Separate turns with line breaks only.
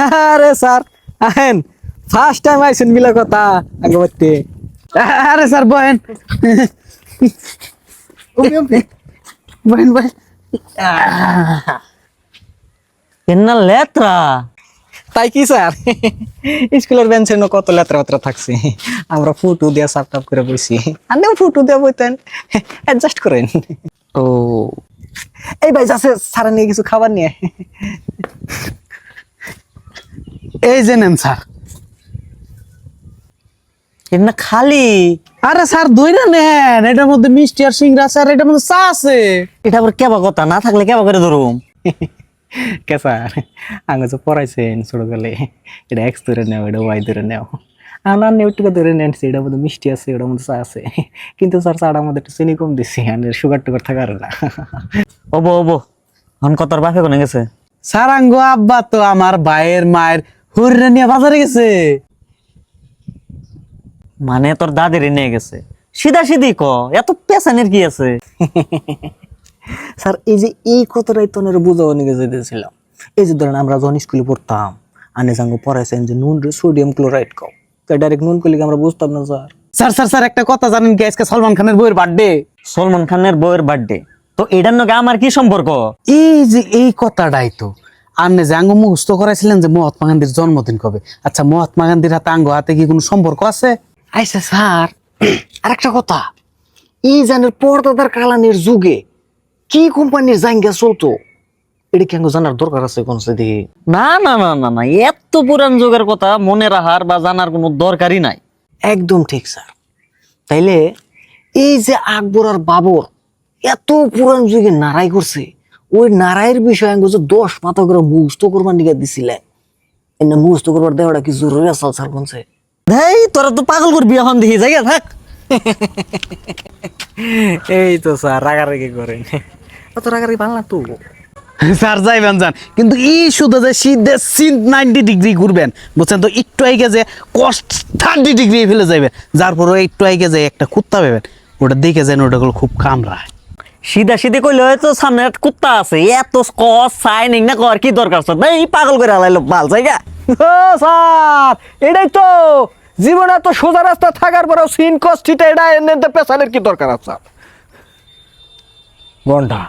আরে স্যার আহেন first time আইছেন মিলা কথা আগে বলতে। আরে স্যার বহেন বহেন বহেন।
কেন লেত্রা
তাই কি স্যার স্কুলের বেঞ্চে কত লেত্রা পাত্রা থাকছে, আমরা ফুটু দিয়া সাপ টাপ করে বসি, আমিও ফুটু দিয়া বইতেন, অ্যাডজাস্ট করেন।
ও
এই ভাই যাচ্ছে সারা নিয়ে কিছু খাবার নিয়ে। এই যে নেন স্যার।
কেন খালি
আরে স্যার দইরা নেন, এটার মধ্যে মিষ্টি আর সিংড়া স্যার, এটার মধ্যে চা আছে।
এটা আবার কেবা কথা, না থাকলে কেবা করে ধরুম।
কে স্যার আগে যে পড়াইছেন ছোটকালে, এটা এক্স ধরে নেও, এটা ওয়াই ধরে নেও, আমার নেউটুকে ধরে নেন, এটার মধ্যে মিষ্টি আছে, এটার মধ্যে চা আছে, কিন্তু স্যার চাটার মধ্যে একটু চিনি কম দিচ্ছি, সুগার টুগার থাকার না।
ওবো ওবো এখন কতর বাপে কোনে গেছে?
স্যার আঙ্গো আব্বা তো আমার ভাইয়ের মায়ের হরিরা নিয়ে বাজারে গেছে।
মানে তোর দাদির নিয়ে গেছে? সিধা সিধি ক, এত পেছানের কি আছে?
স্যার এই যে এই কথাটাই তো বুঝাও নিয়ে যেতেছিলাম। এই যে ধরেন আমরা যখন স্কুলে পড়তাম, আনে সাঙ্গ পড়াইছেন যে নুন সোডিয়াম ক্লোরাইড কম, ডাইরেক্ট নুন করলে আমরা বুঝতাম না স্যার। স্যার স্যার স্যার একটা কথা জানেন কি, আজকে সলমান খানের বইয়ের বার্থডে।
সলমান খানের বউয়ের বার্থডে, তো এটার নাকি আমার কি সম্পর্ক?
এই যে এই কথাটাই তো আপনি যে আঙ্গ মুখস্থ করাইছিলেন যে মহাত্মা গান্ধীর জন্মদিন কবে। আচ্ছা মহাত্মা গান্ধীর হাতে আঙ্গ হাতে কি কোনো সম্পর্ক আছে? আচ্ছা স্যার আরেকটা কথা, এই জানের পর্দাদার কালানের যুগে কি কোম্পানির জাঙ্গা চলতো, এটা কি আঙ্গ জানার দরকার আছে কোন দিকে?
না না না না না, এত পুরান যুগের কথা মনে রাখার বা জানার কোনো দরকারই নাই।
একদম ঠিক স্যার। তাইলে এই যে আকবর আর বাবর এত পুরান যুগে নারাই করছে, ওই নারায়ের বিষয়ে আঙ্গ যে 10 মাথা করে মুখস্থ করবার নিয়ে দিছিলেন, এনে মুখস্থ করবার দেওয়াটা কি জরুরি আছে স্যার কোনছে?
এই তোরা তো পাগল করবি এখন, দেখি জায়গা থাক।
এই তো স্যার রাগারাগি করেন, অত রাগারাগি ভালো না তো স্যার। যাইবেন যান, কিন্তু এই শুধু যে সিধে 90 ডিগ্রি ঘুরবেন বুঝছেন তো, একটু আগে যে কষ্ট 30 ডিগ্রি ফেলে যাবেন, যার পরে একটু আগে যে একটা কুত্তা পাবেন, ওটা দেখে যান, ওটা খুব কামড়ায়।
সিধা সিধি কইলে হয়তো সামনে একটা কুত্তা আছে, এত কস সাইনিং না কর কি দরকার? এই পাগল করে হালাইলো ভাল জায়গা।
স্যার এটাই তো জীবনে এত সোজা রাস্তা থাকার পরেও সিন কষ্টিটা এটা এনে পেছালের কি দরকার আছে? ঘন্টা